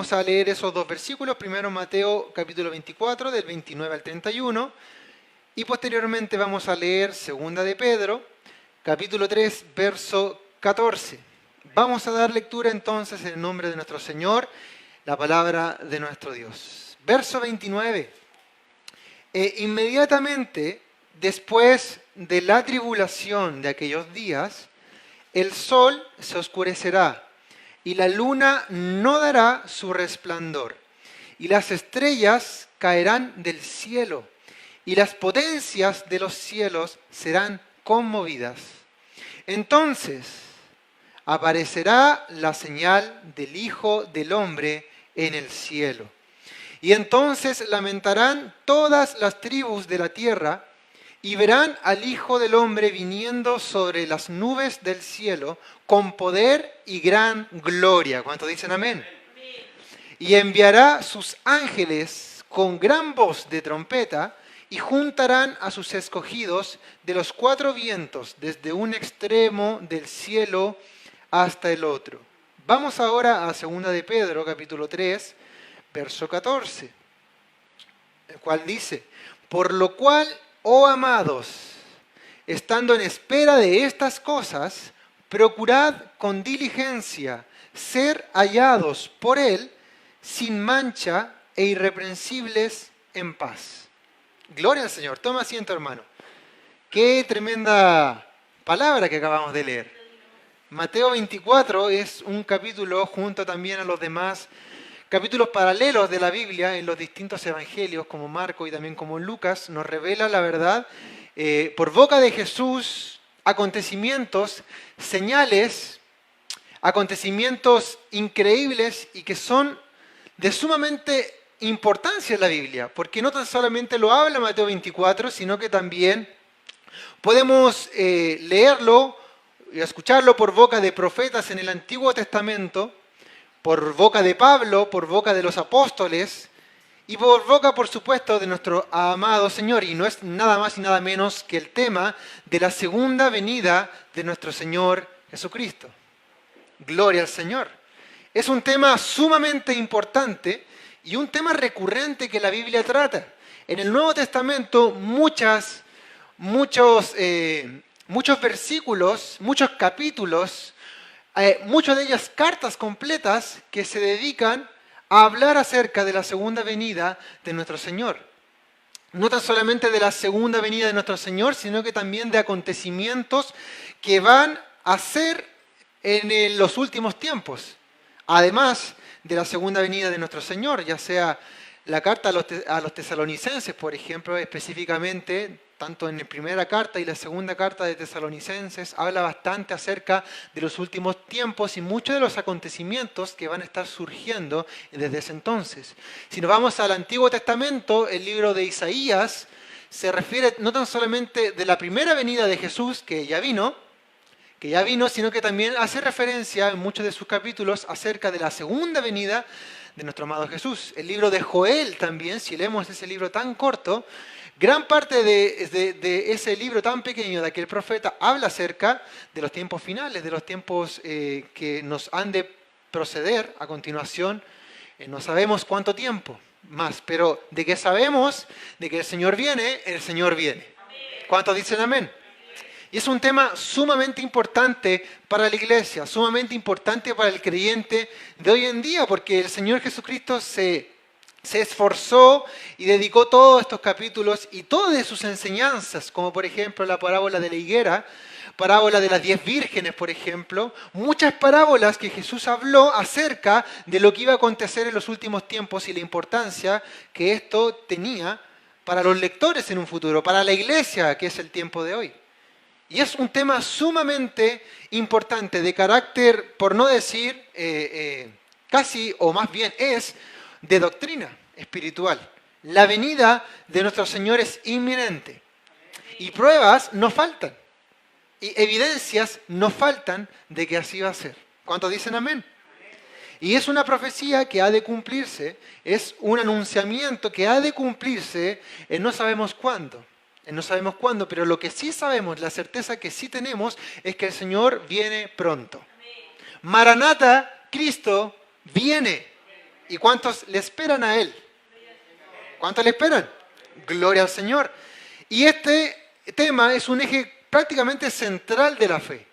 vamos a leer esos dos versículos, primero Mateo capítulo 24, del 29 al 31, y posteriormente vamos a leer segunda de Pedro, capítulo 3, verso 14. Vamos a dar lectura entonces en el nombre de nuestro Señor, la palabra de nuestro Dios. Verso 29. Inmediatamente después de la tribulación de aquellos días, el sol se oscurecerá y la luna no dará su resplandor, y las estrellas caerán del cielo, y las potencias de los cielos serán conmovidas. Entonces aparecerá la señal del Hijo del Hombre en el cielo. Y entonces lamentarán todas las tribus de la tierra, y verán al Hijo del Hombre viniendo sobre las nubes del cielo con poder y gran gloria. ¿Cuántos dicen amén? Y enviará sus ángeles con gran voz de trompeta y juntarán a sus escogidos de los cuatro vientos, desde un extremo del cielo hasta el otro. Vamos ahora a 2 de Pedro, capítulo 3, verso 14, el cual dice: por lo cual, oh amados, estando en espera de estas cosas, procurad con diligencia ser hallados por Él sin mancha e irreprensibles en paz. Gloria al Señor. Toma asiento, hermano. Qué tremenda palabra que acabamos de leer. Mateo 24 es un capítulo junto también a los demás capítulos paralelos de la Biblia en los distintos evangelios, como Marcos y también como Lucas, nos revela la verdad por boca de Jesús, acontecimientos, señales, acontecimientos increíbles y que son de sumamente importancia en la Biblia, porque no tan solamente lo habla Mateo 24, sino que también podemos leerlo y escucharlo por boca de profetas en el Antiguo Testamento, por boca de Pablo, por boca de los apóstoles y por boca, por supuesto, de nuestro amado Señor. Y no es nada más y nada menos que el tema de la segunda venida de nuestro Señor Jesucristo. Gloria al Señor. Es un tema sumamente importante y un tema recurrente que la Biblia trata. En el Nuevo Testamento muchos versículos, muchos capítulos, muchas de ellas cartas completas que se dedican a hablar acerca de la segunda venida de nuestro Señor. No tan solamente de la segunda venida de nuestro Señor, sino que también de acontecimientos que van a ser en los últimos tiempos. Además de la segunda venida de nuestro Señor, ya sea la carta a los tesalonicenses, por ejemplo, específicamente, tanto en la primera carta y la segunda carta de Tesalonicenses, habla bastante acerca de los últimos tiempos y muchos de los acontecimientos que van a estar surgiendo desde ese entonces. Si nos vamos al Antiguo Testamento, el libro de Isaías se refiere no tan solamente de la primera venida de Jesús, que ya vino, sino que también hace referencia en muchos de sus capítulos acerca de la segunda venida de nuestro amado Jesús. El libro de Joel también, si leemos ese libro tan corto, gran parte de ese libro tan pequeño de aquel profeta habla acerca de los tiempos finales, de los tiempos que nos han de proceder a continuación. No sabemos cuánto tiempo más, pero de que sabemos de que el Señor viene, el Señor viene. ¿Cuántos dicen amén? Y es un tema sumamente importante para la iglesia, sumamente importante para el creyente de hoy en día, porque el Señor Jesucristo se esforzó y dedicó todos estos capítulos y todas de sus enseñanzas, como por ejemplo la parábola de la higuera, parábola de las 10 vírgenes, por ejemplo, muchas parábolas que Jesús habló acerca de lo que iba a acontecer en los últimos tiempos y la importancia que esto tenía para los lectores en un futuro, para la iglesia, que es el tiempo de hoy. Y es un tema sumamente importante, de carácter, por no decir casi, o más bien es, de doctrina espiritual. La venida de nuestro Señor es inminente. Y pruebas no faltan. Y evidencias no faltan de que así va a ser. ¿Cuántos dicen amén? Y es una profecía que ha de cumplirse, es un anunciamiento que ha de cumplirse en no sabemos cuándo. No sabemos cuándo, pero lo que sí sabemos, la certeza que sí tenemos, es que el Señor viene pronto. Maranata, Cristo viene. ¿Y cuántos le esperan a Él? ¿Cuántos le esperan? Gloria al Señor. Y este tema es un eje prácticamente central de la fe.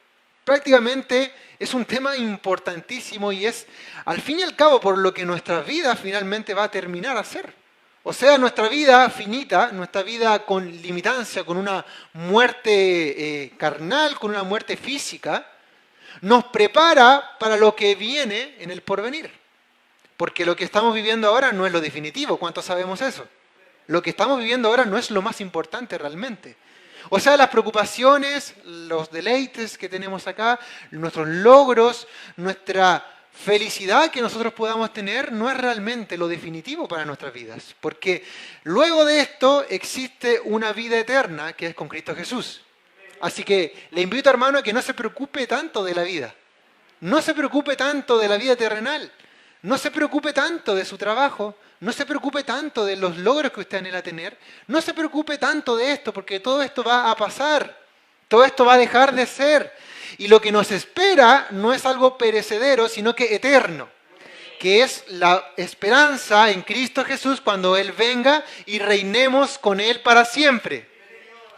Prácticamente es un tema importantísimo y es, al fin y al cabo, por lo que nuestra vida finalmente va a terminar a ser. O sea, nuestra vida finita, nuestra vida con limitancia, con una muerte carnal, con una muerte física, nos prepara para lo que viene en el porvenir. Porque lo que estamos viviendo ahora no es lo definitivo. ¿Cuántos sabemos eso? Lo que estamos viviendo ahora no es lo más importante realmente. O sea, las preocupaciones, los deleites que tenemos acá, nuestros logros, nuestra felicidad que nosotros podamos tener, no es realmente lo definitivo para nuestras vidas. Porque luego de esto existe una vida eterna que es con Cristo Jesús. Así que le invito, hermano, a que no se preocupe tanto de la vida. No se preocupe tanto de la vida terrenal. No se preocupe tanto de su trabajo. No se preocupe tanto de los logros que usted anhela tener. No se preocupe tanto de esto, porque todo esto va a pasar. Todo esto va a dejar de ser. Y lo que nos espera no es algo perecedero, sino que eterno. Que es la esperanza en Cristo Jesús cuando Él venga y reinemos con Él para siempre.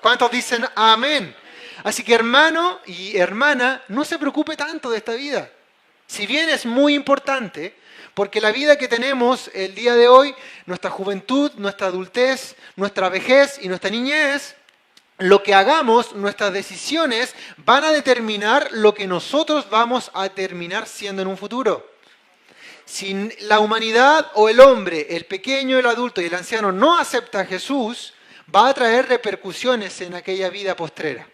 ¿Cuántos dicen amén? Así que, hermano y hermana, no se preocupe tanto de esta vida. Si bien es muy importante, porque la vida que tenemos el día de hoy, nuestra juventud, nuestra adultez, nuestra vejez y nuestra niñez, lo que hagamos, nuestras decisiones van a determinar lo que nosotros vamos a terminar siendo en un futuro. Si la humanidad o el hombre, el pequeño, el adulto y el anciano no acepta a Jesús, va a traer repercusiones en aquella vida postrera.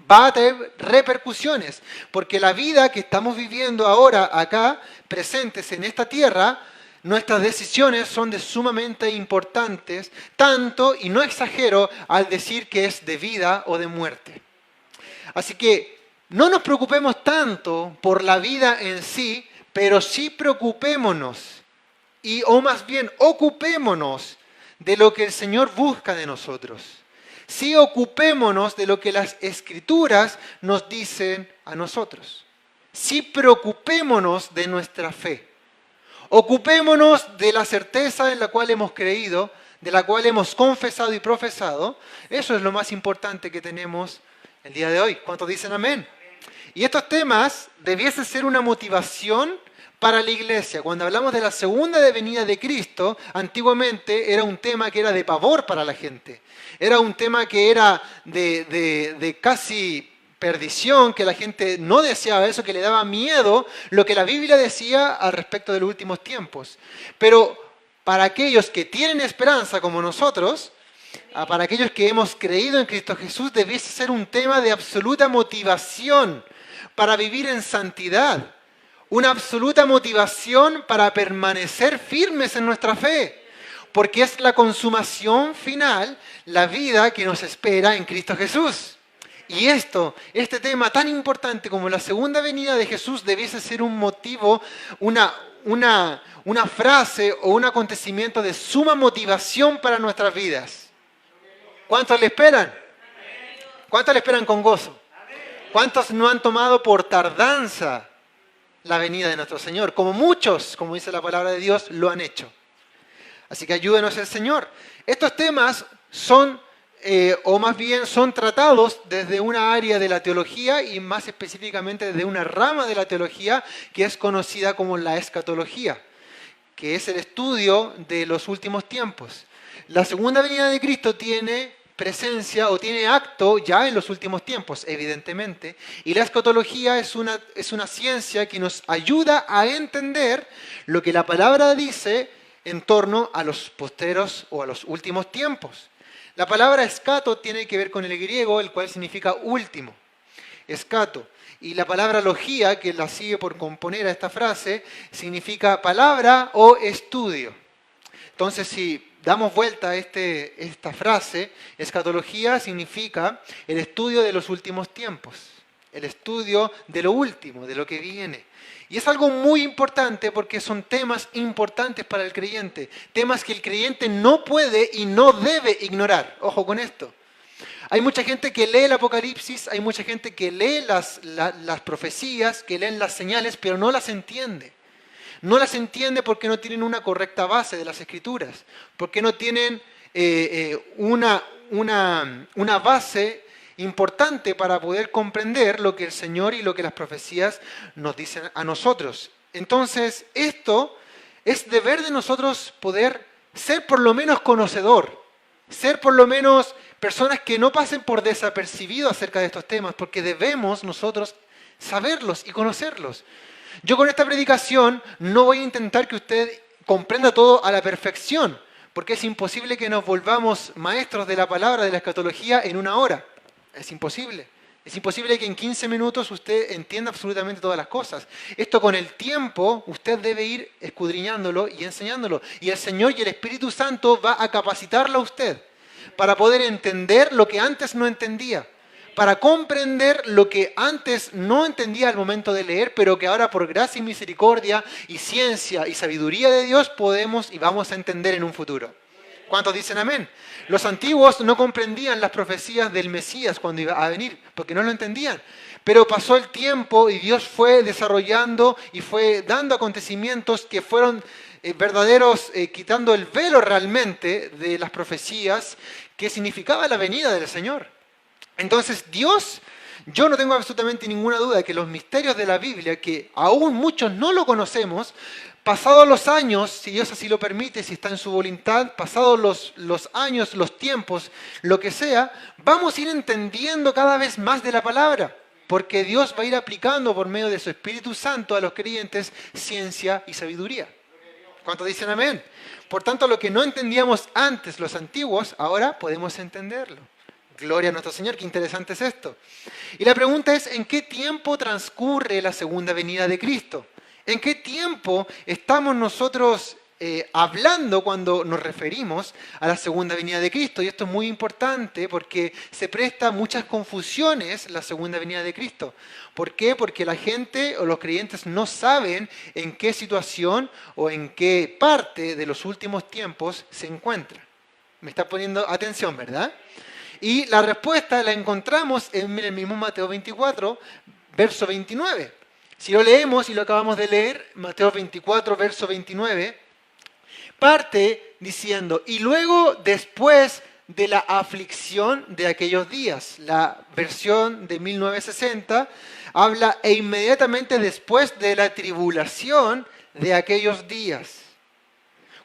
Va a tener repercusiones, porque la vida que estamos viviendo ahora acá, presentes en esta tierra, nuestras decisiones son de sumamente importantes, tanto, y no exagero, al decir que es de vida o de muerte. Así que no nos preocupemos tanto por la vida en sí, pero sí preocupémonos, o más bien ocupémonos de lo que el Señor busca de nosotros. Sí ocupémonos de lo que las Escrituras nos dicen a nosotros. Sí preocupémonos de nuestra fe. Ocupémonos de la certeza en la cual hemos creído, de la cual hemos confesado y profesado. Eso es lo más importante que tenemos el día de hoy. ¿Cuántos dicen amén? Y estos temas debiesen ser una motivación para la iglesia. Cuando hablamos de la segunda venida de Cristo, antiguamente era un tema que era de pavor para la gente. Era un tema que era de casi perdición, que la gente no deseaba eso, que le daba miedo lo que la Biblia decía al respecto de los últimos tiempos. Pero para aquellos que tienen esperanza como nosotros, para aquellos que hemos creído en Cristo Jesús, debiese ser un tema de absoluta motivación para vivir en santidad. Una absoluta motivación para permanecer firmes en nuestra fe, porque es la consumación final, la vida que nos espera en Cristo Jesús. Y este tema tan importante como la segunda venida de Jesús debiese ser un motivo, una frase o un acontecimiento de suma motivación para nuestras vidas. ¿Cuántos le esperan? ¿Cuántos le esperan con gozo? ¿Cuántos no han tomado por tardanza la venida de nuestro Señor? Como muchos, como dice la palabra de Dios, lo han hecho. Así que ayúdenos el Señor. Estos temas son, o más bien son tratados desde una área de la teología y más específicamente desde una rama de la teología que es conocida como la escatología, que es el estudio de los últimos tiempos. La segunda venida de Cristo tiene presencia o tiene acto ya en los últimos tiempos, evidentemente. Y la escatología es una ciencia que nos ayuda a entender lo que la palabra dice en torno a los postreros o a los últimos tiempos. La palabra escato tiene que ver con el griego, el cual significa último. Escato. Y la palabra logía, que la sigue por componer a esta frase, significa palabra o estudio. Entonces, si damos vuelta a esta frase, escatología significa el estudio de los últimos tiempos, el estudio de lo último, de lo que viene. Y es algo muy importante porque son temas importantes para el creyente, temas que el creyente no puede y no debe ignorar. Ojo con esto. Hay mucha gente que lee el Apocalipsis, hay mucha gente que lee las profecías, que leen las señales, pero no las entiende. No las entiende porque no tienen una correcta base de las Escrituras, porque no tienen una base importante para poder comprender lo que el Señor y lo que las profecías nos dicen a nosotros. Entonces, esto es deber de nosotros poder ser por lo menos conocedor, ser por lo menos personas que no pasen por desapercibido acerca de estos temas, porque debemos nosotros saberlos y conocerlos. Yo con esta predicación no voy a intentar que usted comprenda todo a la perfección, porque es imposible que nos volvamos maestros de la palabra, de la escatología, en una hora. Es imposible. Es imposible que en 15 minutos usted entienda absolutamente todas las cosas. Esto con el tiempo usted debe ir escudriñándolo y enseñándolo. Y el Señor y el Espíritu Santo va a capacitarlo a usted para poder entender lo que antes no entendía, para comprender lo que antes no entendía al momento de leer, pero que ahora por gracia y misericordia y ciencia y sabiduría de Dios podemos y vamos a entender en un futuro. ¿Cuántos dicen amén? Los antiguos no comprendían las profecías del Mesías cuando iba a venir, porque no lo entendían. Pero pasó el tiempo y Dios fue desarrollando y fue dando acontecimientos que fueron verdaderos, quitando el velo realmente de las profecías que significaba la venida del Señor. Entonces Dios, yo no tengo absolutamente ninguna duda de que los misterios de la Biblia, que aún muchos no lo conocemos, pasados los años, si Dios así lo permite, si está en su voluntad, pasados los años, los tiempos, lo que sea, vamos a ir entendiendo cada vez más de la palabra, porque Dios va a ir aplicando por medio de su Espíritu Santo a los creyentes ciencia y sabiduría. ¿Cuántos dicen amén? Por tanto, lo que no entendíamos antes los antiguos, ahora podemos entenderlo. Gloria a nuestro Señor, qué interesante es esto. Y la pregunta es, ¿en qué tiempo transcurre la segunda venida de Cristo? ¿En qué tiempo estamos nosotros hablando cuando nos referimos a la segunda venida de Cristo? Y esto es muy importante porque se presta muchas confusiones la segunda venida de Cristo. ¿Por qué? Porque la gente o los creyentes no saben en qué situación o en qué parte de los últimos tiempos se encuentra. Me está poniendo atención, ¿verdad? Y la respuesta la encontramos en el mismo Mateo 24, verso 29. Si lo leemos y lo acabamos de leer, Mateo 24, verso 29, parte diciendo, y luego después de la aflicción de aquellos días. La versión de 1960 habla e inmediatamente después de la tribulación de aquellos días.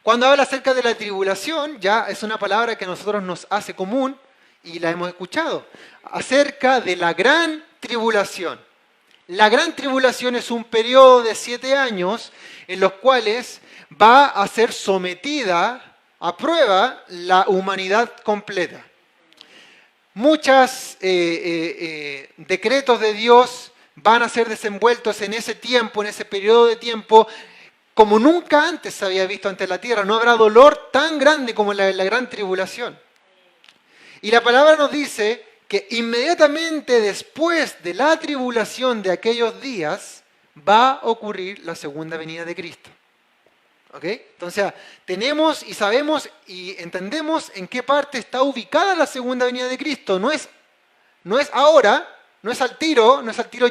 Cuando habla acerca de la tribulación, ya es una palabra que a nosotros nos hace común y la hemos escuchado, acerca de la gran tribulación. La gran tribulación es un periodo de 7 años en los cuales va a ser sometida a prueba la humanidad completa. Muchos decretos de Dios van a ser desenvueltos en ese tiempo, en ese periodo de tiempo, como nunca antes se había visto ante la tierra. No habrá dolor tan grande como la gran tribulación. Y la palabra nos dice que inmediatamente después de la tribulación de aquellos días va a ocurrir la segunda venida de Cristo. ¿Ok? Entonces, tenemos y sabemos y entendemos en qué parte está ubicada la segunda venida de Cristo. No es ahora, no es al tiro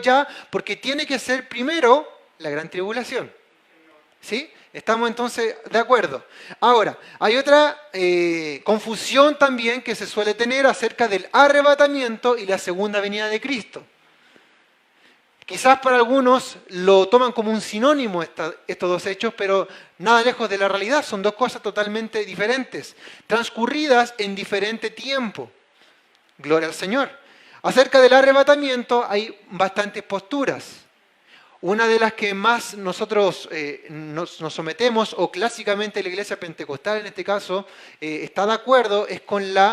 ya, porque tiene que ser primero la gran tribulación. ¿Sí? ¿Estamos entonces de acuerdo? Ahora, hay otra confusión también que se suele tener acerca del arrebatamiento y la segunda venida de Cristo. Quizás para algunos lo toman como un sinónimo estos dos hechos, pero nada lejos de la realidad. Son dos cosas totalmente diferentes, transcurridas en diferente tiempo. Gloria al Señor. Acerca del arrebatamiento hay bastantes posturas. Una de las que más nosotros nos sometemos, o clásicamente la Iglesia Pentecostal en este caso, está de acuerdo, es con el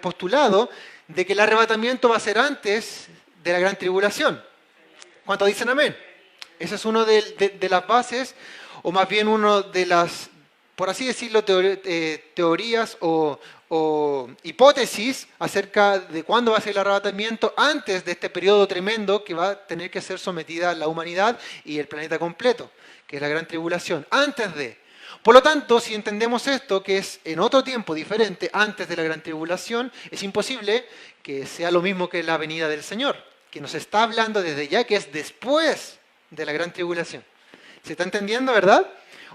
postulado de que el arrebatamiento va a ser antes de la gran tribulación. ¿Cuántos dicen amén? Esa es una de las bases, o más bien una de las, por así decirlo, teorías o hipótesis acerca de cuándo va a ser el arrebatamiento antes de este periodo tremendo que va a tener que ser sometida la humanidad y el planeta completo, que es la gran tribulación, antes de. Por lo tanto, si entendemos esto, que es en otro tiempo diferente, antes de la gran tribulación, es imposible que sea lo mismo que la venida del Señor. que nos está hablando desde ya, que es después de la gran tribulación. ¿Se está entendiendo, verdad?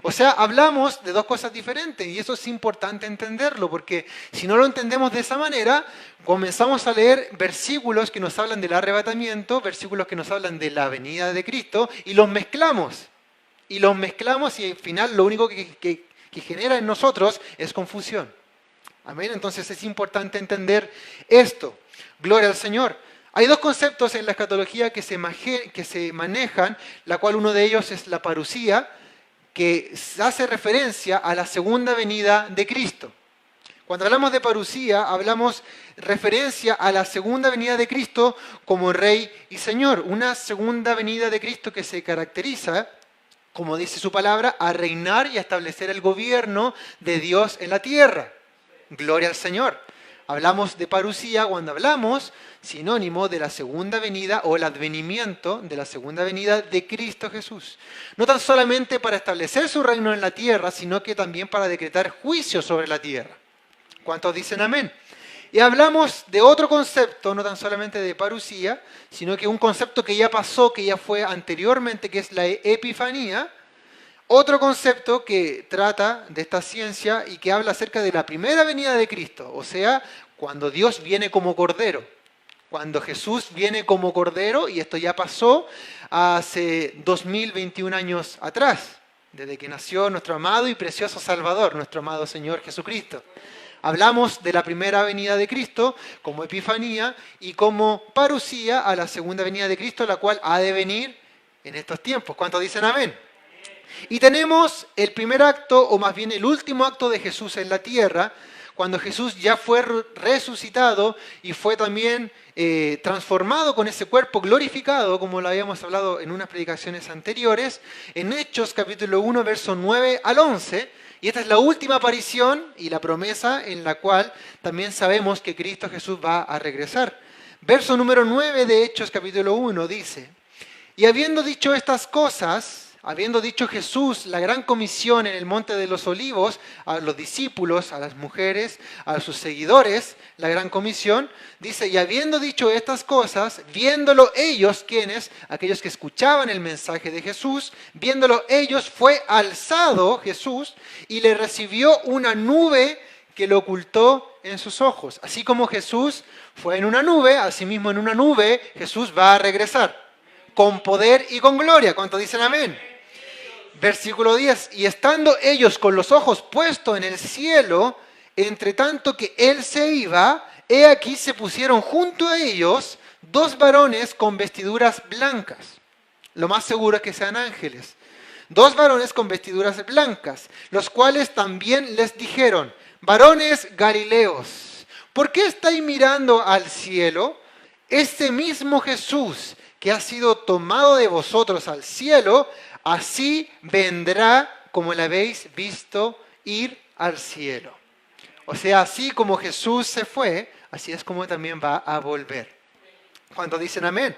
O sea, hablamos de dos cosas diferentes y eso es importante entenderlo, porque si no lo entendemos de esa manera, comenzamos a leer versículos que nos hablan del arrebatamiento, versículos que nos hablan de la venida de Cristo, y los mezclamos. Y al final lo único que genera en nosotros es confusión. Amén. Entonces es importante entender esto. Gloria al Señor. Hay dos conceptos en la escatología que se manejan, la cual uno de ellos es la parusía, que hace referencia a la segunda venida de Cristo. Cuando hablamos de parusía, hablamos referencia a la segunda venida de Cristo como Rey y Señor. Una segunda venida de Cristo que se caracteriza, como dice su palabra, a reinar y a establecer el gobierno de Dios en la tierra. Gloria al Señor. Hablamos de parusía cuando hablamos, sinónimo de la segunda venida o el advenimiento de la segunda venida de Cristo Jesús. No tan solamente para establecer su reino en la tierra, sino que también para decretar juicio sobre la tierra. ¿Cuántos dicen amén? Y hablamos de otro concepto, no tan solamente de parusía, sino que un concepto que ya pasó, que ya fue anteriormente, que es la epifanía. Otro concepto que trata de esta ciencia y que habla acerca de la primera venida de Cristo, o sea, cuando Dios viene como Cordero, cuando Jesús viene como Cordero, y esto ya pasó hace 2021 años atrás, desde que nació nuestro amado y precioso Salvador, nuestro amado Señor Jesucristo. Hablamos de la primera venida de Cristo como epifanía y como parusía a la segunda venida de Cristo, la cual ha de venir en estos tiempos. ¿Cuántos dicen amén? Y tenemos el primer acto, o más bien el último acto de Jesús en la tierra, cuando Jesús ya fue resucitado y fue también transformado con ese cuerpo glorificado, como lo habíamos hablado en unas predicaciones anteriores, en Hechos capítulo 1, versos 9 al 11, y esta es la última aparición y la promesa en la cual también sabemos que Cristo Jesús va a regresar. Verso número 9 de Hechos capítulo 1 dice: y habiendo dicho estas cosas, habiendo dicho Jesús la gran comisión en el Monte de los Olivos a los discípulos, a las mujeres, a sus seguidores, la gran comisión, dice, y habiendo dicho estas cosas, viéndolo ellos, ¿quiénes? Aquellos que escuchaban el mensaje de Jesús, viéndolo ellos, fue alzado Jesús y le recibió una nube que lo ocultó en sus ojos. Así como Jesús fue en una nube, asimismo en una nube Jesús va a regresar, con poder y con gloria. ¿Cuántos dicen amén? Versículo 10, y estando ellos con los ojos puestos en el cielo, entre tanto que él se iba, he aquí se pusieron junto a ellos dos varones con vestiduras blancas. Lo más seguro es que sean ángeles. Dos varones con vestiduras blancas, los cuales también les dijeron, varones Galileos, ¿por qué estáis mirando al cielo? Este mismo Jesús que ha sido tomado de vosotros al cielo, así vendrá como le habéis visto ir al cielo. O sea, así como Jesús se fue, así es como también va a volver. ¿Cuántos dicen amén?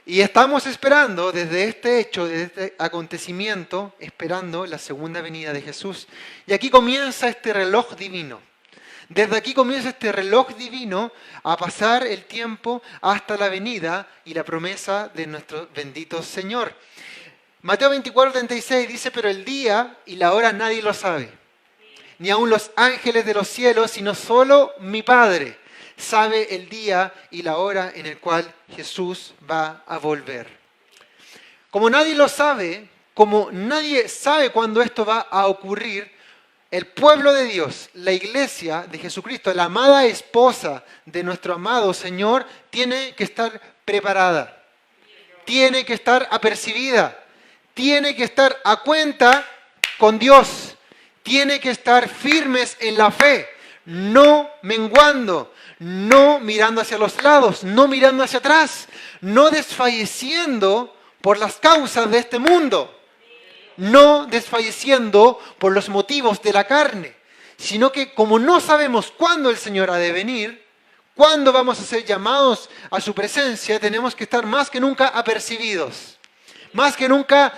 Y estamos esperando desde este hecho, desde este acontecimiento, esperando la segunda venida de Jesús. Y aquí comienza este reloj divino. Desde aquí comienza este reloj divino a pasar el tiempo hasta la venida y la promesa de nuestro bendito Señor. Mateo 24:36 dice, pero el día y la hora nadie lo sabe, ni aun los ángeles de los cielos, sino solo mi Padre sabe el día y la hora en el cual Jesús va a volver. Como nadie lo sabe, como nadie sabe cuándo esto va a ocurrir, el pueblo de Dios, la iglesia de Jesucristo, la amada esposa de nuestro amado Señor, tiene que estar preparada, tiene que estar apercibida, tiene que estar a cuenta con Dios, tiene que estar firmes en la fe, no menguando, no mirando hacia los lados, no mirando hacia atrás, no desfalleciendo por las causas de este mundo, no desfalleciendo por los motivos de la carne, sino que como no sabemos cuándo el Señor ha de venir, cuándo vamos a ser llamados a su presencia, tenemos que estar más que nunca apercibidos, más que nunca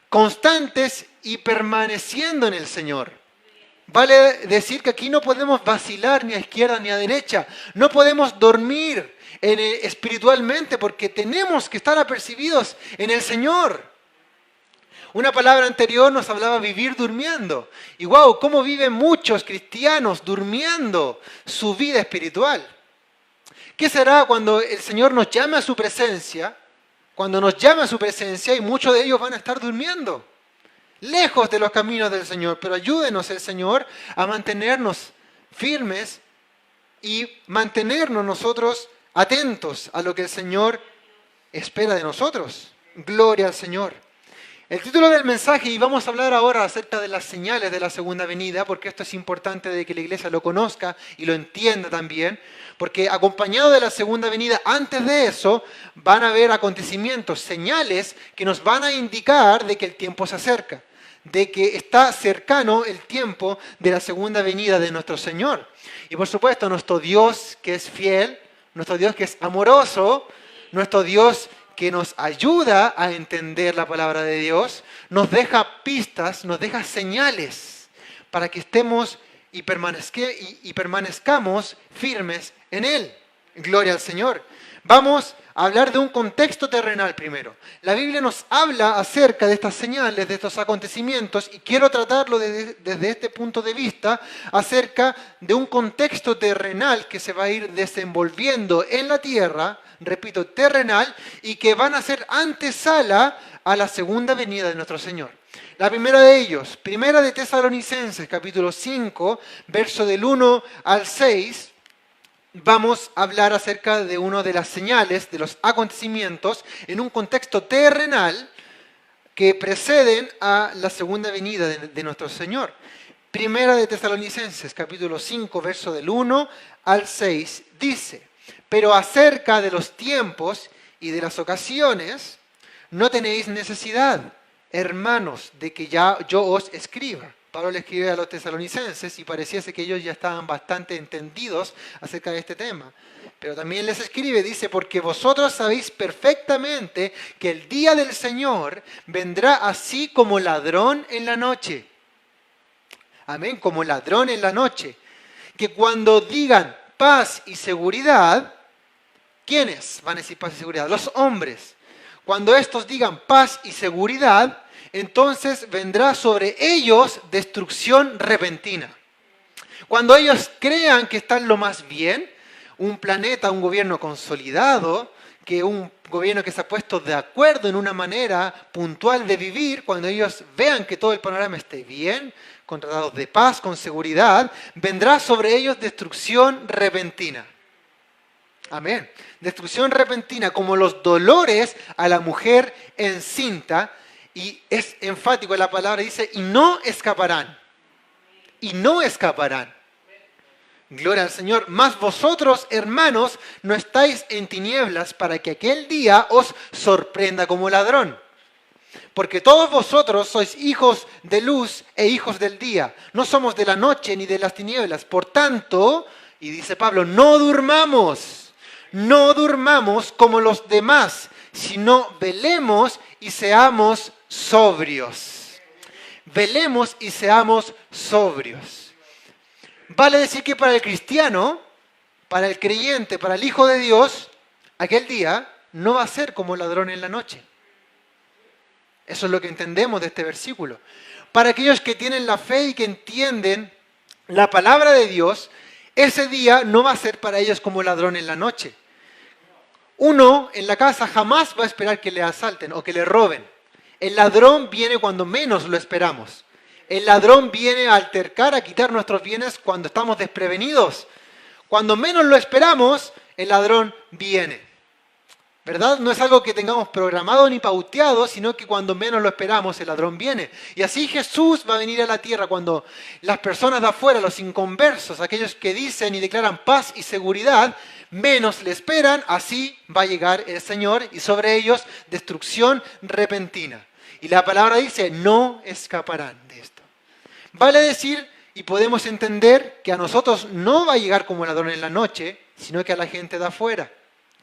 constantes y permaneciendo en el Señor, Vale decir que aquí no podemos vacilar ni a izquierda ni a derecha. No podemos dormir espiritualmente porque tenemos que estar apercibidos en el Señor. Una palabra anterior nos hablaba vivir durmiendo. Y wow, cómo viven muchos cristianos durmiendo su vida espiritual. ¿Qué será cuando el Señor nos llame a su presencia? Cuando nos llame a su presencia y muchos de ellos van a estar durmiendo, lejos de los caminos del Señor. Pero ayúdenos el Señor a mantenernos firmes y mantenernos nosotros atentos a lo que el Señor espera de nosotros. Gloria al Señor. El título del mensaje, y vamos a hablar ahora acerca de las señales de la segunda venida, porque esto es importante de que la iglesia lo conozca y lo entienda también, porque acompañado de la segunda venida, antes de eso, van a haber acontecimientos, señales que nos van a indicar de que el tiempo se acerca, de que está cercano el tiempo de la segunda venida de nuestro Señor. Y por supuesto, nuestro Dios que es fiel, nuestro Dios que es amoroso, nuestro Dios que nos ayuda a entender la palabra de Dios, nos deja pistas, nos deja señales para que estemos y permanezcamos firmes en Él. Gloria al Señor. Vamos a hablar de un contexto terrenal primero. La Biblia nos habla acerca de estas señales, de estos acontecimientos, y quiero tratarlo desde este punto de vista, acerca de un contexto terrenal que se va a ir desenvolviendo en la tierra, repito, terrenal, y que van a ser antesala a la segunda venida de nuestro Señor. La primera de ellos, primera de Tesalonicenses, capítulo 5, verso del 1 al 6, vamos a hablar acerca de una de las señales, de los acontecimientos, en un contexto terrenal que preceden a la segunda venida de nuestro Señor. Primera de Tesalonicenses, capítulo 5, verso del 1 al 6, dice: pero acerca de los tiempos y de las ocasiones, no tenéis necesidad, hermanos, de que ya yo os escriba. Pablo le escribe a los tesalonicenses y pareciese que ellos ya estaban bastante entendidos acerca de este tema. Pero también les escribe, dice, porque vosotros sabéis perfectamente que el día del Señor vendrá así como ladrón en la noche. Amén, como ladrón en la noche. Que cuando digan paz y seguridad, ¿quiénes van a decir paz y seguridad? Los hombres. Cuando estos digan paz y seguridad, entonces vendrá sobre ellos destrucción repentina. Cuando ellos crean que están lo más bien, un planeta, un gobierno consolidado, que un gobierno que se ha puesto de acuerdo en una manera puntual de vivir, cuando ellos vean que todo el panorama esté bien, con tratados de paz, con seguridad, vendrá sobre ellos destrucción repentina. Amén. Destrucción repentina, como los dolores a la mujer encinta, y es enfático en la palabra, dice, y no escaparán. Y no escaparán. Gloria al Señor. Mas vosotros, hermanos, no estáis en tinieblas para que aquel día os sorprenda como ladrón. Porque todos vosotros sois hijos de luz e hijos del día. No somos de la noche ni de las tinieblas. Por tanto, y dice Pablo, no durmamos como los demás, sino velemos y seamos sobrios. Velemos y seamos sobrios. Vale decir que para el cristiano, para el creyente, para el Hijo de Dios, aquel día no va a ser como ladrón en la noche. Eso es lo que entendemos de este versículo. Para aquellos que tienen la fe y que entienden la palabra de Dios, ese día no va a ser para ellos como ladrón en la noche. Uno en la casa jamás va a esperar que le asalten o que le roben. El ladrón viene cuando menos lo esperamos. El ladrón viene a altercar, a quitar nuestros bienes cuando estamos desprevenidos. Cuando menos lo esperamos, el ladrón viene. ¿Verdad? No es algo que tengamos programado ni pauteado, sino que cuando menos lo esperamos, el ladrón viene. Y así Jesús va a venir a la tierra cuando las personas de afuera, los inconversos, aquellos que dicen y declaran paz y seguridad, menos le esperan, así va a llegar el Señor y sobre ellos destrucción repentina. Y la palabra dice, no escaparán de esto. Vale decir, y podemos entender, que a nosotros no va a llegar como ladrón en la noche, sino que a la gente de afuera,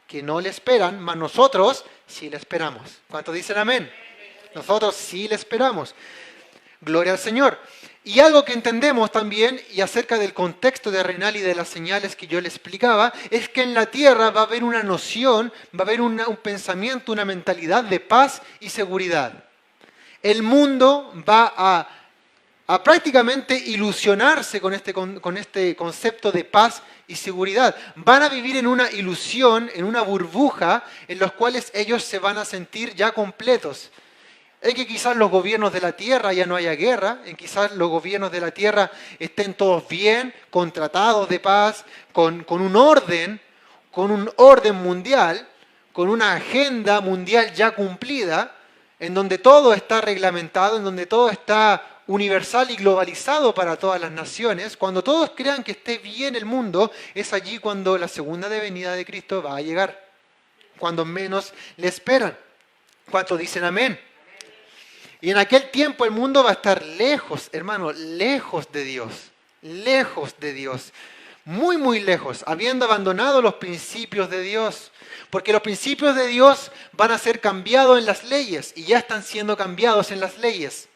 que no le esperan, mas nosotros sí le esperamos. ¿Cuántos dicen amén? Nosotros sí le esperamos. Gloria al Señor. Y algo que entendemos también, y acerca del contexto de Renal y de las señales que yo le explicaba, es que en la tierra va a haber una noción, va a haber un pensamiento, una mentalidad de paz y seguridad. El mundo va a prácticamente ilusionarse con este concepto de paz y seguridad. Van a vivir en una ilusión, en una burbuja, en los cuales ellos se van a sentir ya completos. En que quizás los gobiernos de la tierra ya no haya guerra, en quizás los gobiernos de la tierra estén todos bien, con tratados de paz, con un orden mundial, con una agenda mundial ya cumplida, en donde todo está reglamentado, en donde todo está universal y globalizado para todas las naciones. Cuando todos crean que esté bien el mundo, es allí cuando la segunda venida de Cristo va a llegar, cuando menos le esperan. ¿Cuántos dicen amén? Y en aquel tiempo el mundo va a estar lejos, hermano, lejos de Dios, muy, muy lejos, habiendo abandonado los principios de Dios. Porque los principios de Dios van a ser cambiados en las leyes y ya están siendo cambiados en las leyes.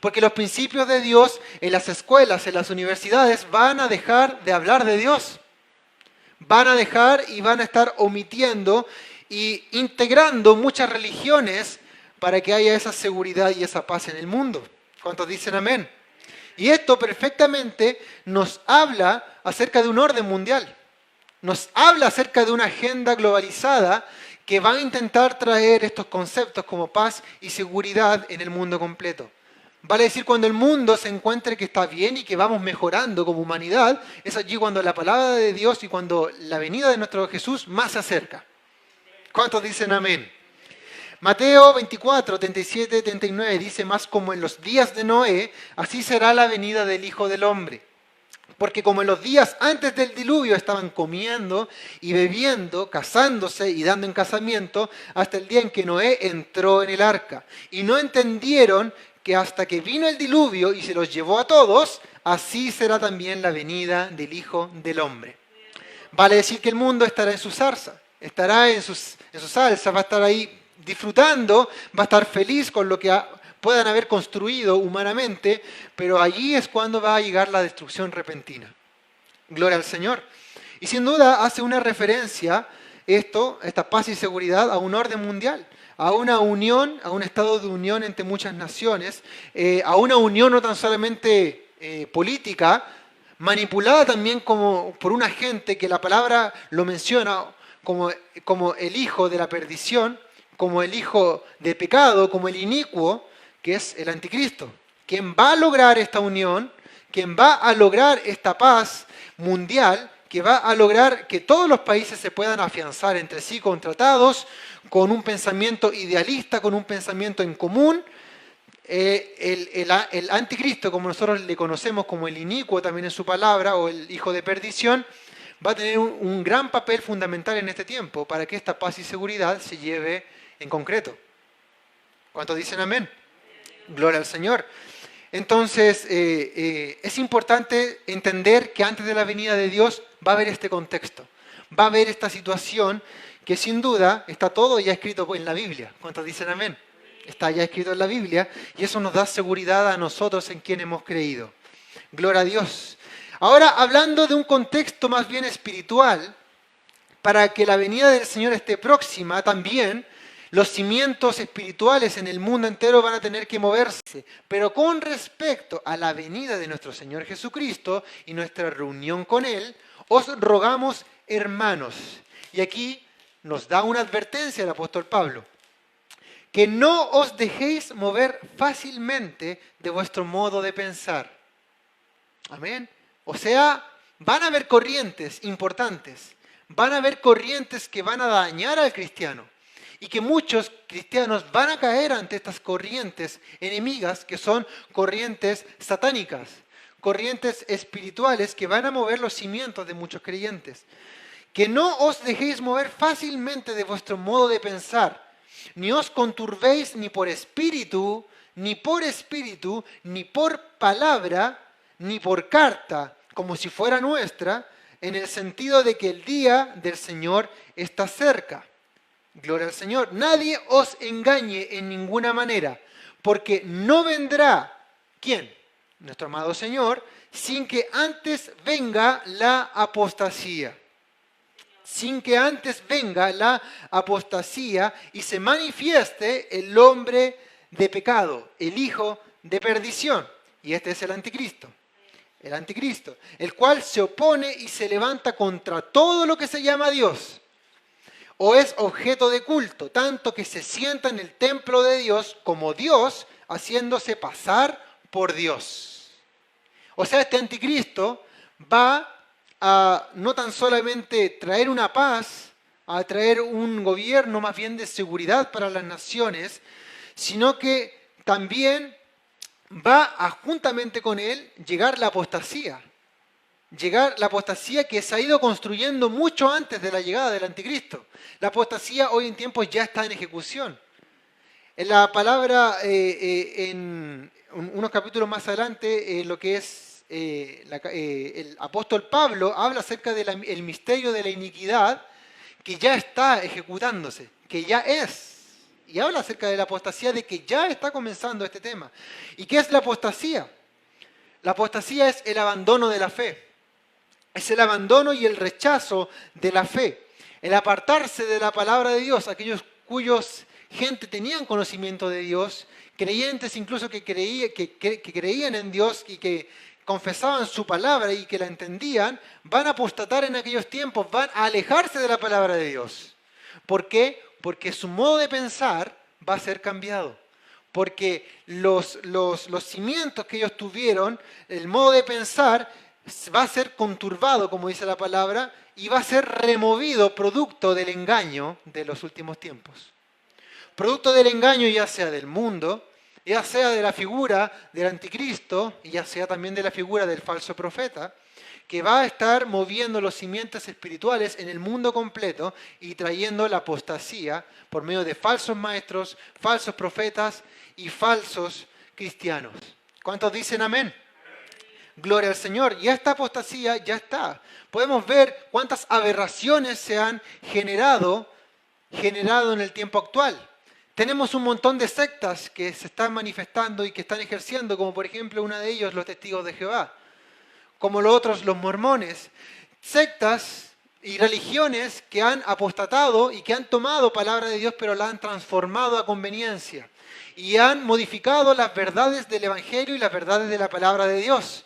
Porque los principios de Dios en las escuelas, en las universidades, van a dejar de hablar de Dios. Van a dejar y van a estar omitiendo y integrando muchas religiones para que haya esa seguridad y esa paz en el mundo. ¿Cuántos dicen amén? Y esto perfectamente nos habla acerca de un orden mundial. Nos habla acerca de una agenda globalizada que va a intentar traer estos conceptos como paz y seguridad en el mundo completo. Vale decir, cuando el mundo se encuentre que está bien y que vamos mejorando como humanidad, es allí cuando la palabra de Dios y cuando la venida de nuestro Jesús más se acerca. ¿Cuántos dicen amén? Mateo 24, 37, 39 dice: más como en los días de Noé, así será la venida del Hijo del Hombre. Porque como en los días antes del diluvio estaban comiendo y bebiendo, casándose y dando en casamiento, hasta el día en que Noé entró en el arca. Y no entendieron que hasta que vino el diluvio y se los llevó a todos, así será también la venida del Hijo del Hombre. Vale decir que el mundo estará en su zarza, estará en su salsa, va a estar ahí disfrutando, va a estar feliz con lo que puedan haber construido humanamente, pero allí es cuando va a llegar la destrucción repentina. Gloria al Señor. Y sin duda hace una referencia esta paz y seguridad, a un orden mundial, a una unión, a un estado de unión entre muchas naciones, a una unión no tan solamente política, manipulada también como por una gente que la palabra lo menciona como el hijo de la perdición, como el hijo de pecado, como el inicuo, que es el anticristo. Quien va a lograr esta unión, quien va a lograr esta paz mundial, que va a lograr que todos los países se puedan afianzar entre sí con tratados, con un pensamiento idealista, con un pensamiento en común. El anticristo, como nosotros le conocemos como el inicuo también en su palabra, o el hijo de perdición, va a tener un gran papel fundamental en este tiempo para que esta paz y seguridad se lleve en concreto. ¿Cuántos dicen amén? Gloria al Señor. Entonces, es importante entender que antes de la venida de Dios va a haber este contexto, va a haber esta situación que sin duda está todo ya escrito en la Biblia. ¿Cuántos dicen amén? Está ya escrito en la Biblia y eso nos da seguridad a nosotros en quien hemos creído. Gloria a Dios. Ahora, hablando de un contexto más bien espiritual, para que la venida del Señor esté próxima también, los cimientos espirituales en el mundo entero van a tener que moverse. Pero con respecto a la venida de nuestro Señor Jesucristo y nuestra reunión con Él, os rogamos, hermanos, y aquí nos da una advertencia el apóstol Pablo, que no os dejéis mover fácilmente de vuestro modo de pensar. Amén. O sea, van a haber corrientes importantes, van a haber corrientes que van a dañar al cristiano. Y que muchos cristianos van a caer ante estas corrientes enemigas que son corrientes satánicas, corrientes espirituales que van a mover los cimientos de muchos creyentes. Que no os dejéis mover fácilmente de vuestro modo de pensar, ni os conturbéis ni por espíritu, ni por palabra, ni por carta, como si fuera nuestra, en el sentido de que el día del Señor está cerca. Gloria al Señor. Nadie os engañe en ninguna manera, porque no vendrá ¿Quién? Nuestro amado Señor, sin que antes venga la apostasía. Sin que antes venga la apostasía y se manifieste el hombre de pecado, el hijo de perdición. Y este es el anticristo. El anticristo, el cual se opone y se levanta contra todo lo que se llama Dios, o es objeto de culto, tanto que se sienta en el templo de Dios como Dios, haciéndose pasar por Dios. O sea, este anticristo va a no tan solamente traer una paz, a traer un gobierno más bien de seguridad para las naciones, sino que también va a, juntamente con él, llegar la apostasía. Llegar la apostasía que se ha ido construyendo mucho antes de la llegada del anticristo. La apostasía hoy en tiempo ya está en ejecución. En la palabra, en unos capítulos más adelante, lo que es el apóstol Pablo habla acerca del misterio de la iniquidad que ya está ejecutándose, que ya es. Y habla acerca de la apostasía, de que ya está comenzando este tema. ¿Y qué es la apostasía? La apostasía es el abandono de la fe. Es el abandono y el rechazo de la fe. El apartarse de la palabra de Dios, aquellos cuyos gente tenían conocimiento de Dios, creyentes incluso que creían en Dios y que confesaban su palabra y que la entendían, van a apostatar en aquellos tiempos, van a alejarse de la palabra de Dios. ¿Por qué? Porque su modo de pensar va a ser cambiado. Porque los cimientos que ellos tuvieron, el modo de pensar, va a ser conturbado, como dice la palabra, y va a ser removido producto del engaño de los últimos tiempos. Producto del engaño ya sea del mundo, ya sea de la figura del anticristo, y ya sea también de la figura del falso profeta, que va a estar moviendo los cimientos espirituales en el mundo completo y trayendo la apostasía por medio de falsos maestros, falsos profetas y falsos cristianos. ¿Cuántos dicen amén? Gloria al Señor. Y esta apostasía ya está. Podemos ver cuántas aberraciones se han generado en el tiempo actual. Tenemos un montón de sectas que se están manifestando y que están ejerciendo, como por ejemplo una de ellos los testigos de Jehová, como los otros los mormones. Sectas y religiones que han apostatado y que han tomado palabra de Dios pero la han transformado a conveniencia y han modificado las verdades del Evangelio y las verdades de la palabra de Dios.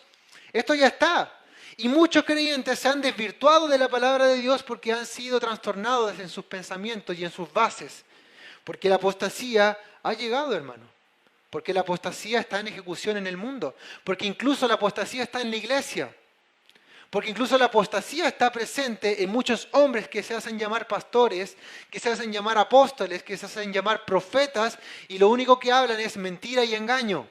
Esto ya está. Y muchos creyentes se han desvirtuado de la palabra de Dios porque han sido trastornados en sus pensamientos y en sus bases. Porque la apostasía ha llegado, hermano. Porque la apostasía está en ejecución en el mundo. Porque incluso la apostasía está en la iglesia. Porque incluso la apostasía está presente en muchos hombres que se hacen llamar pastores, que se hacen llamar apóstoles, que se hacen llamar profetas, y lo único que hablan es mentira y engaño.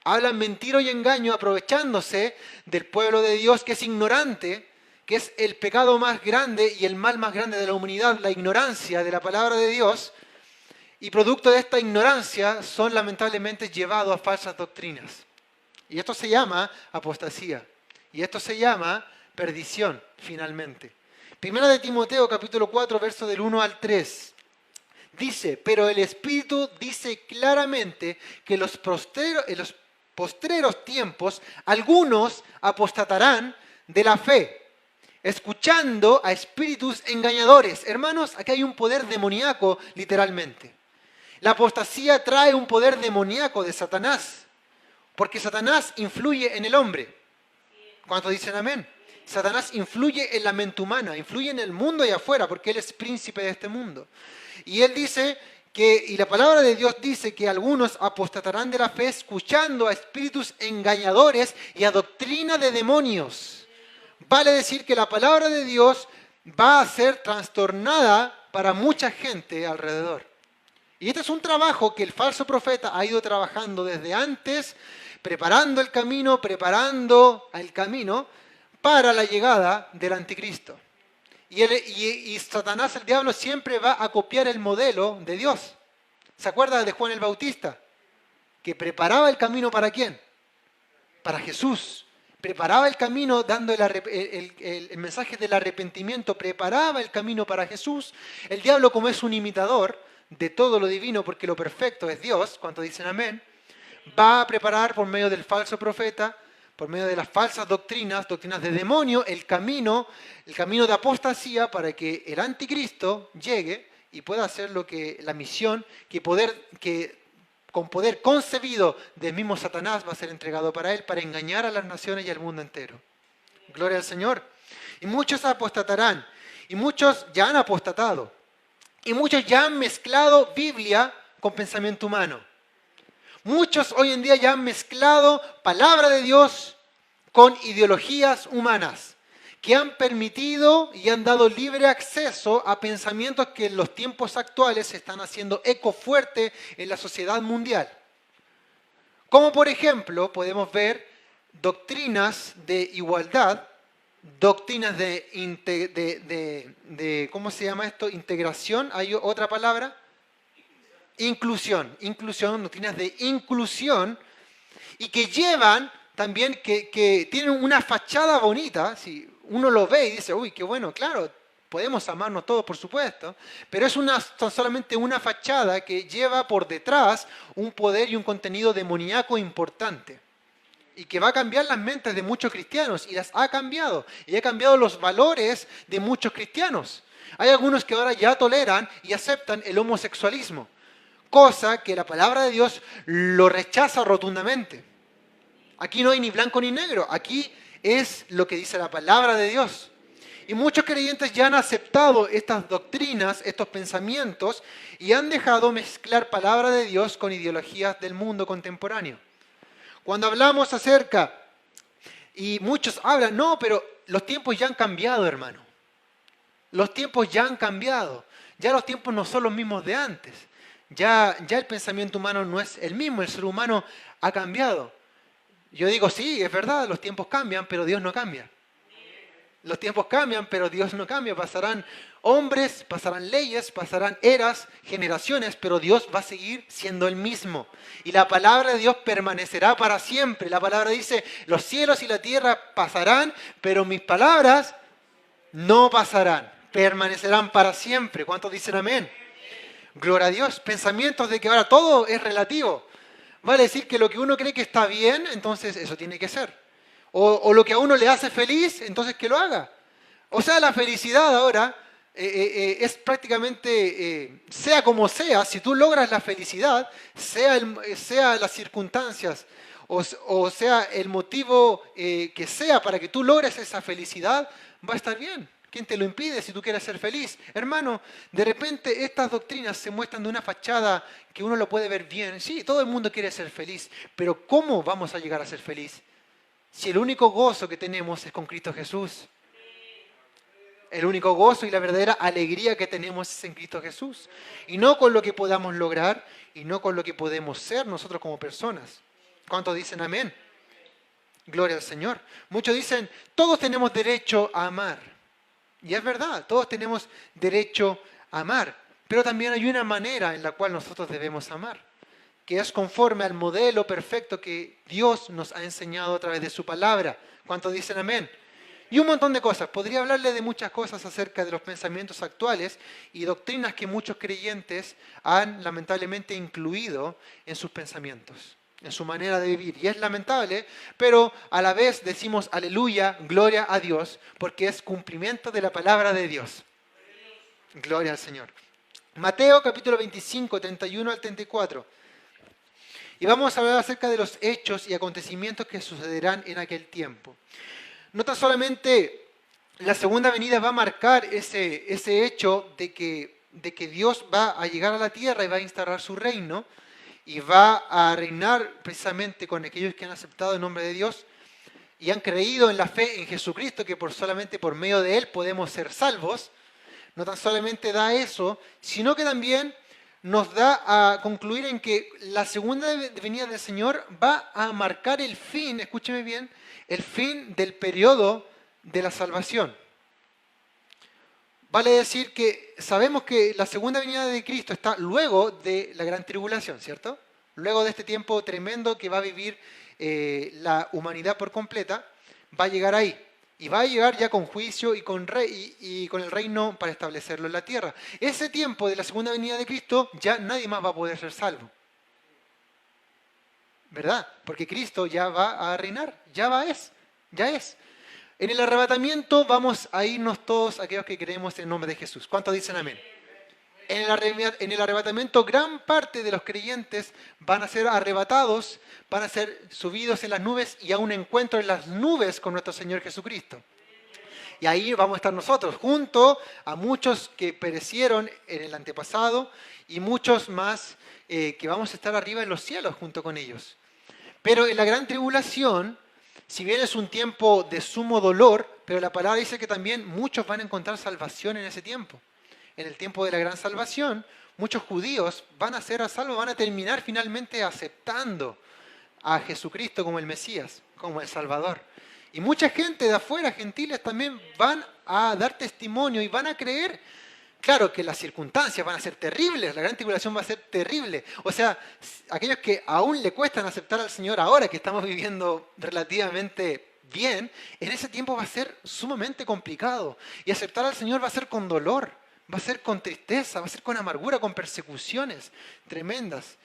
Hablan mentira y engaño aprovechándose del pueblo de Dios que es ignorante, que es el pecado más grande y el mal más grande de la humanidad, la ignorancia de la palabra de Dios. Y producto de esta ignorancia son lamentablemente llevados a falsas doctrinas. Y esto se llama apostasía. Y esto se llama perdición, finalmente. Primera de Timoteo, capítulo 4, verso del 1 al 3. Dice, pero el Espíritu dice claramente que en los postreros tiempos algunos apostatarán de la fe, escuchando a espíritus engañadores. Hermanos, aquí hay un poder demoníaco, literalmente. La apostasía trae un poder demoníaco de Satanás, porque Satanás influye en el hombre. ¿Cuántos dicen amén? Satanás influye en la mente humana, influye en el mundo y afuera, porque él es príncipe de este mundo. Y él dice y la palabra de Dios dice que algunos apostatarán de la fe escuchando a espíritus engañadores y a doctrina de demonios. Vale decir que la palabra de Dios va a ser trastornada para mucha gente alrededor. Y este es un trabajo que el falso profeta ha ido trabajando desde antes, preparando el camino para la llegada del anticristo. Y Satanás, el diablo, siempre va a copiar el modelo de Dios. ¿Se acuerda de Juan el Bautista? Que preparaba el camino ¿para quién? Para Jesús. Preparaba el camino dando el mensaje del arrepentimiento, preparaba el camino para Jesús. El diablo, como es un imitador de todo lo divino, porque lo perfecto es Dios, ¿cuántos dicen amén? va a preparar por medio del falso profeta, por medio de las falsas doctrinas, doctrinas de demonio, el camino de apostasía para que el anticristo llegue y pueda hacer lo que la misión que con poder concebido del mismo Satanás va a ser entregado para él, para engañar a las naciones y al mundo entero. Gloria al Señor. Y muchos apostatarán, y muchos ya han apostatado, y muchos ya han mezclado Biblia con pensamiento humano. Muchos hoy en día ya han mezclado palabra de Dios con ideologías humanas, que han permitido y han dado libre acceso a pensamientos que en los tiempos actuales están haciendo eco fuerte en la sociedad mundial. Como por ejemplo, podemos ver doctrinas de igualdad, doctrinas de ¿cómo se llama esto? Integración, ¿hay otra palabra? Inclusión, doctrinas de inclusión, y que llevan también, que tienen una fachada bonita, si uno lo ve y dice, uy, qué bueno, claro, podemos amarnos todos, por supuesto, pero es solamente una fachada que lleva por detrás un poder y un contenido demoníaco importante, y que va a cambiar las mentes de muchos cristianos, y las ha cambiado, y ha cambiado los valores de muchos cristianos. Hay algunos que ahora ya toleran y aceptan el homosexualismo, cosa que la palabra de Dios lo rechaza rotundamente. Aquí no hay ni blanco ni negro, aquí es lo que dice la palabra de Dios. Y muchos creyentes ya han aceptado estas doctrinas, estos pensamientos, y han dejado mezclar palabra de Dios con ideologías del mundo contemporáneo. Cuando hablamos acerca, y muchos hablan, no, pero los tiempos ya han cambiado, hermano. Los tiempos ya han cambiado. Ya los tiempos no son los mismos de antes. Ya el pensamiento humano no es el mismo, el ser humano ha cambiado. Yo digo, sí, es verdad, los tiempos cambian, pero Dios no cambia. Los tiempos cambian, pero Dios no cambia. Pasarán hombres, pasarán leyes, pasarán eras, generaciones, pero Dios va a seguir siendo el mismo. Y la palabra de Dios permanecerá para siempre. La palabra dice, los cielos y la tierra pasarán, pero mis palabras no pasarán, permanecerán para siempre. ¿Cuántos dicen amén? Gloria a Dios. Pensamientos de que ahora todo es relativo. Vale decir que lo que uno cree que está bien, entonces eso tiene que ser. O lo que a uno le hace feliz, entonces que lo haga. O sea, la felicidad ahora es prácticamente, sea como sea, si tú logras la felicidad, sea las circunstancias o sea el motivo que sea para que tú logres esa felicidad, va a estar bien. ¿Quién te lo impide si tú quieres ser feliz? Hermano, de repente estas doctrinas se muestran de una fachada que uno lo puede ver bien. Sí, todo el mundo quiere ser feliz, pero ¿cómo vamos a llegar a ser feliz? Si el único gozo que tenemos es con Cristo Jesús. El único gozo y la verdadera alegría que tenemos es en Cristo Jesús. Y no con lo que podamos lograr y no con lo que podemos ser nosotros como personas. ¿Cuántos dicen amén? Gloria al Señor. Muchos dicen, todos tenemos derecho a amar. Y es verdad, todos tenemos derecho a amar, pero también hay una manera en la cual nosotros debemos amar, que es conforme al modelo perfecto que Dios nos ha enseñado a través de su palabra. ¿Cuántos dicen amén? Y un montón de cosas. Podría hablarle de muchas cosas acerca de los pensamientos actuales y doctrinas que muchos creyentes han lamentablemente incluido en sus pensamientos, en su manera de vivir. Y es lamentable, pero a la vez decimos aleluya, gloria a Dios, porque es cumplimiento de la palabra de Dios. Gloria al Señor. Mateo capítulo 25, 31 al 34. Y vamos a hablar acerca de los hechos y acontecimientos que sucederán en aquel tiempo. No tan solamente la segunda venida va a marcar ese hecho de que Dios va a llegar a la tierra y va a instaurar su reino, y va a reinar precisamente con aquellos que han aceptado el nombre de Dios y han creído en la fe en Jesucristo, que solamente por medio de Él podemos ser salvos. No tan solamente da eso, sino que también nos da a concluir en que la segunda venida del Señor va a marcar el fin, escúcheme bien, el fin del periodo de la salvación. Vale decir que sabemos que la segunda venida de Cristo está luego de la gran tribulación, ¿cierto? Luego de este tiempo tremendo que va a vivir la humanidad por completa, va a llegar ahí. Y va a llegar ya con juicio y con el reino para establecerlo en la tierra. Ese tiempo de la segunda venida de Cristo ya nadie más va a poder ser salvo. ¿verdad? Porque Cristo ya va a reinar, ya es. En el arrebatamiento vamos a irnos todos aquellos que creemos en el nombre de Jesús. ¿Cuántos dicen amén? En el arrebatamiento gran parte de los creyentes van a ser arrebatados, van a ser subidos en las nubes y a un encuentro en las nubes con nuestro Señor Jesucristo. Y ahí vamos a estar nosotros, junto a muchos que perecieron en el antepasado y muchos más que vamos a estar arriba en los cielos junto con ellos. Pero en la gran tribulación, si bien es un tiempo de sumo dolor, pero la palabra dice que también muchos van a encontrar salvación en ese tiempo. En el tiempo de la gran salvación, muchos judíos van a ser a salvo, van a terminar finalmente aceptando a Jesucristo como el Mesías, como el Salvador. Y mucha gente de afuera, gentiles, también van a dar testimonio y van a creer. Claro que las circunstancias van a ser terribles, la gran tribulación va a ser terrible. O sea, aquellos que aún le cuestan aceptar al Señor ahora que estamos viviendo relativamente bien, en ese tiempo va a ser sumamente complicado. Y aceptar al Señor va a ser con dolor, va a ser con tristeza, va a ser con amargura, con persecuciones tremendas.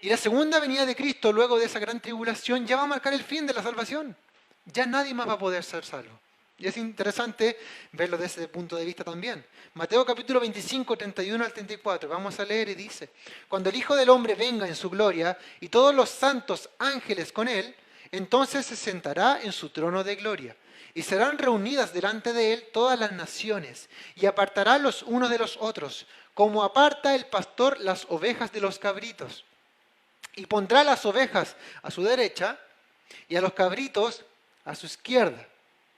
Y la segunda venida de Cristo, luego de esa gran tribulación, ya va a marcar el fin de la salvación. Ya nadie más va a poder ser salvo. Y es interesante verlo desde ese punto de vista también. Mateo capítulo 25, 31 al 34. Vamos a leer y dice: Cuando el Hijo del Hombre venga en su gloria y todos los santos ángeles con él, entonces se sentará en su trono de gloria. Y serán reunidas delante de él todas las naciones, y apartará los unos de los otros, como aparta el pastor las ovejas de los cabritos. Y pondrá las ovejas a su derecha y a los cabritos a su izquierda.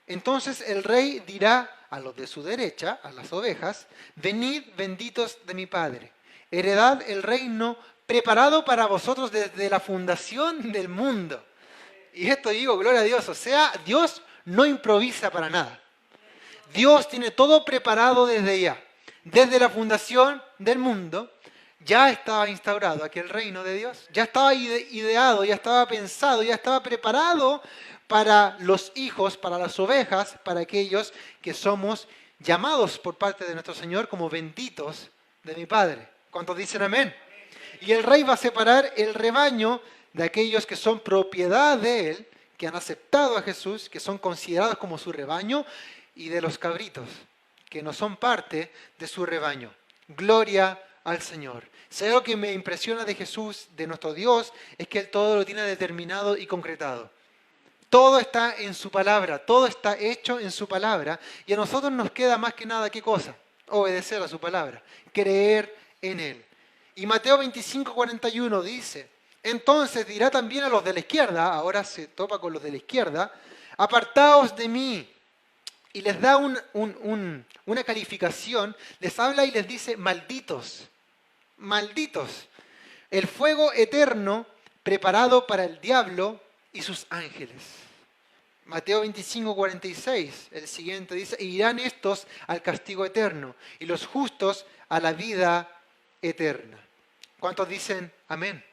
Entonces el rey dirá a los de su derecha, a las ovejas: venid benditos de mi Padre, heredad el reino preparado para vosotros desde la fundación del mundo. Y esto digo, gloria a Dios, o sea, Dios no improvisa para nada. Dios tiene todo preparado desde ya. Desde la fundación del mundo ya estaba instaurado aquel reino de Dios. Ya estaba ideado, ya estaba pensado, ya estaba preparado para los hijos, para las ovejas, para aquellos que somos llamados por parte de nuestro Señor como benditos de mi Padre. ¿Cuántos dicen amén? Y el rey va a separar el rebaño de aquellos que son propiedad de él, que han aceptado a Jesús, que son considerados como su rebaño, y de los cabritos, que no son parte de su rebaño. Gloria al Señor. Si hay algo que me impresiona de Jesús, de nuestro Dios, es que Él todo lo tiene determinado y concretado. Todo está en su palabra, todo está hecho en su palabra, y a nosotros nos queda más que nada, ¿qué cosa? Obedecer a su palabra, creer en Él. Y Mateo 25, 41 dice: entonces dirá también a los de la izquierda, ahora se topa con los de la izquierda: apartaos de mí. Y les da una calificación, les habla y les dice: malditos, malditos. El fuego eterno preparado para el diablo y sus ángeles. Mateo 25, 46, el siguiente dice: irán estos al castigo eterno y los justos a la vida eterna. ¿Cuántos dicen amén?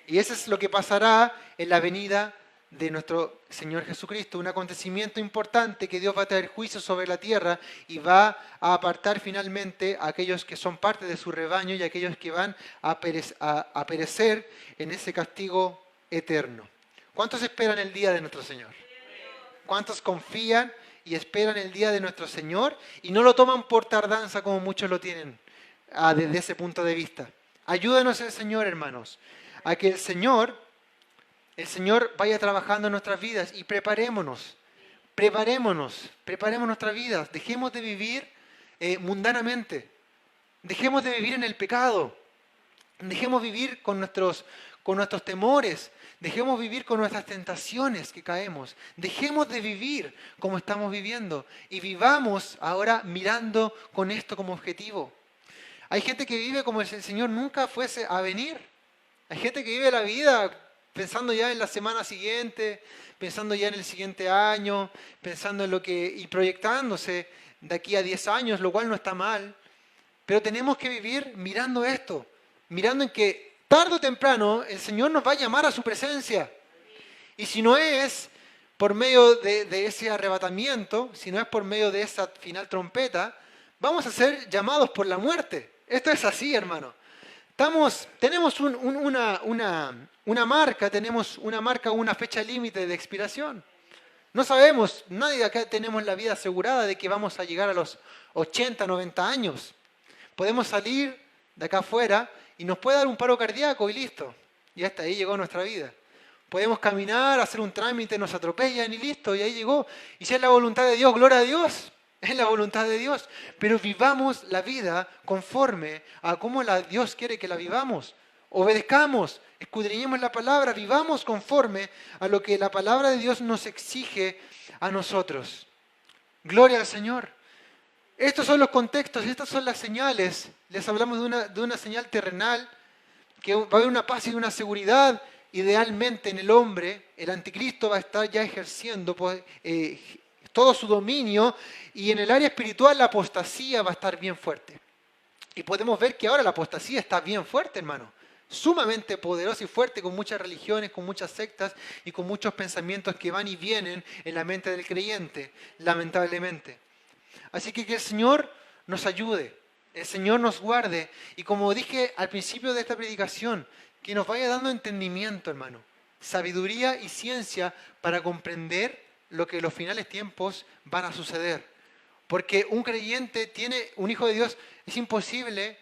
Y eso es lo que pasará en la venida de nuestro Señor Jesucristo, un acontecimiento importante que Dios va a traer juicio sobre la tierra y va a apartar finalmente a aquellos que son parte de su rebaño y a aquellos que van a perecer en ese castigo eterno. ¿Cuántos esperan el día de nuestro Señor? ¿Cuántos confían y esperan el día de nuestro Señor y no lo toman por tardanza como muchos lo tienen desde ese punto de vista? Ayúdanos el Señor, hermanos, a que el Señor vaya trabajando en nuestras vidas y preparemos nuestras vidas. Dejemos de vivir mundanamente, dejemos de vivir en el pecado, dejemos vivir con nuestros temores, dejemos vivir con nuestras tentaciones que caemos, dejemos de vivir como estamos viviendo y vivamos ahora mirando con esto como objetivo. Hay gente que vive como si el Señor nunca fuese a venir. Hay gente que vive la vida pensando ya en la semana siguiente, pensando ya en el siguiente año, pensando en y proyectándose de aquí a 10 años, lo cual no está mal. Pero tenemos que vivir mirando esto, mirando en que tarde o temprano el Señor nos va a llamar a su presencia. Y si no es por medio de ese arrebatamiento, si no es por medio de esa final trompeta, vamos a ser llamados por la muerte. Esto es así, hermano. Tenemos una marca, tenemos una marca, una fecha límite de expiración. No sabemos, nadie de acá tenemos la vida asegurada de que vamos a llegar a los 80, 90 años. Podemos salir de acá afuera y nos puede dar un paro cardíaco y listo. Y hasta ahí llegó nuestra vida. Podemos caminar, hacer un trámite, nos atropellan y listo, y ahí llegó. Y si es la voluntad de Dios, gloria a Dios, es la voluntad de Dios. Pero vivamos la vida conforme a cómo Dios quiere que la vivamos. Obedezcamos, escudriñemos la palabra, vivamos conforme a lo que la palabra de Dios nos exige a nosotros. Gloria al Señor. Estos son los contextos, estas son las señales. Les hablamos de una señal terrenal, que va a haber una paz y una seguridad. Idealmente en el hombre, el anticristo va a estar ya ejerciendo todo su dominio, y en el área espiritual la apostasía va a estar bien fuerte. Y podemos ver que ahora la apostasía está bien fuerte, hermano. Sumamente poderosa y fuerte, con muchas religiones, con muchas sectas y con muchos pensamientos que van y vienen en la mente del creyente, lamentablemente. Así que el Señor nos ayude, el Señor nos guarde, y como dije al principio de esta predicación, que nos vaya dando entendimiento, hermano, sabiduría y ciencia para comprender lo que en los finales tiempos van a suceder. Porque un creyente un hijo de Dios, es imposible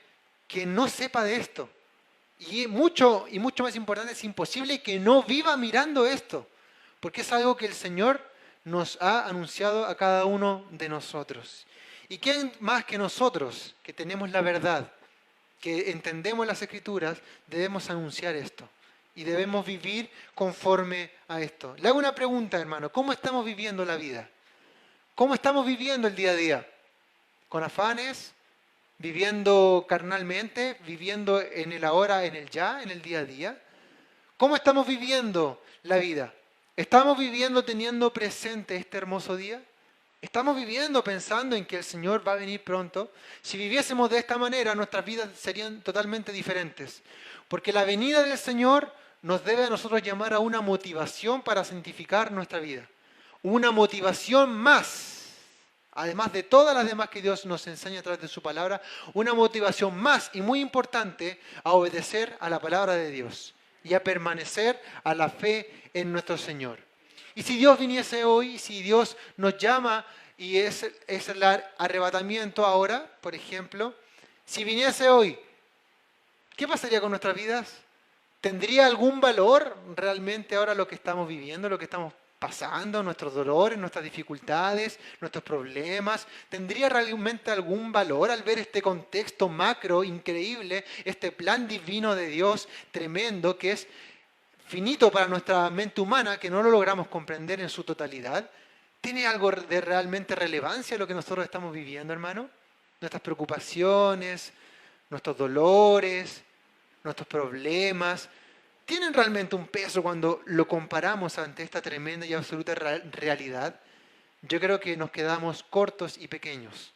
que no sepa de esto. Y mucho más importante, es imposible que no viva mirando esto. Porque es algo que el Señor nos ha anunciado a cada uno de nosotros. ¿Y quién más que nosotros, que tenemos la verdad, que entendemos las Escrituras, debemos anunciar esto? Y debemos vivir conforme a esto. Le hago una pregunta, hermano. ¿Cómo estamos viviendo la vida? ¿Cómo estamos viviendo el día a día? ¿Con afanes? ¿Viviendo carnalmente? ¿Viviendo en el ahora, en el ya, en el día a día? ¿Cómo estamos viviendo la vida? ¿Estamos viviendo teniendo presente este hermoso día? ¿Estamos viviendo pensando en que el Señor va a venir pronto? Si viviésemos de esta manera, nuestras vidas serían totalmente diferentes. Porque la venida del Señor nos debe a nosotros llamar a una motivación para santificar nuestra vida. Una motivación más, además de todas las demás que Dios nos enseña a través de su palabra, una motivación más y muy importante a obedecer a la palabra de Dios y a permanecer a la fe en nuestro Señor. Y si Dios viniese hoy, si Dios nos llama y es el arrebatamiento ahora, por ejemplo, si viniese hoy, ¿qué pasaría con nuestras vidas? ¿Tendría algún valor realmente ahora lo que estamos viviendo, lo que estamos pasando, nuestros dolores, nuestras dificultades, nuestros problemas? ¿Tendría realmente algún valor al ver este contexto macro increíble, este plan divino de Dios tremendo que es finito para nuestra mente humana, que no lo logramos comprender en su totalidad? ¿Tiene algo de realmente relevancia lo que nosotros estamos viviendo, hermano? Nuestras preocupaciones, nuestros dolores, nuestros problemas, ¿tienen realmente un peso cuando lo comparamos ante esta tremenda y absoluta realidad? Yo creo que nos quedamos cortos y pequeños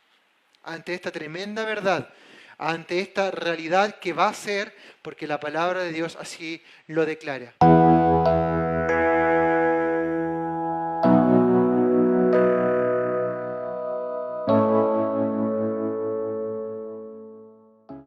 ante esta tremenda verdad, ante esta realidad que va a ser, porque la palabra de Dios así lo declara.